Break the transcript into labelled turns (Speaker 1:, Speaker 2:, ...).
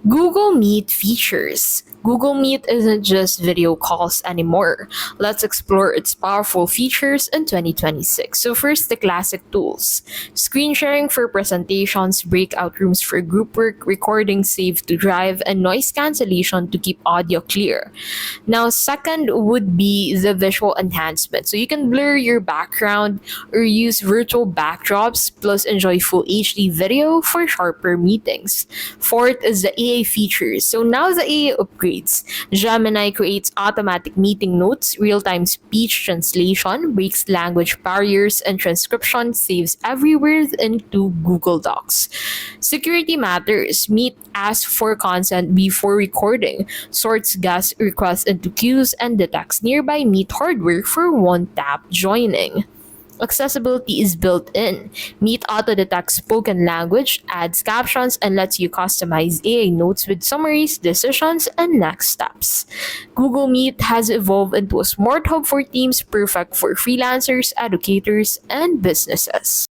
Speaker 1: Google Meet features. Google Meet isn't just video calls anymore. Let's explore its powerful features in 2026. So, first, the classic tools: screen sharing for presentations, breakout rooms for group work, recording saved to drive, and noise cancellation to keep audio clear. Now, second would be the visual enhancement. So, you can blur your background or use virtual backdrops, plus enjoy full HD video for sharper meetings. Fourth is the AI features. So now the AI upgrades. Gemini creates automatic meeting notes, real-time speech translation, breaks language barriers, and transcription saves every word into Google Docs. Security matters. Meet asks for consent before recording, sorts guest requests into queues, and detects nearby Meet hardware for one-tap joining. Accessibility is built in. Meet auto detects spoken language, adds captions, and lets you customize AI notes with summaries, decisions, and next steps. Google Meet has evolved into a smart hub for teams perfect for freelancers, educators, and businesses.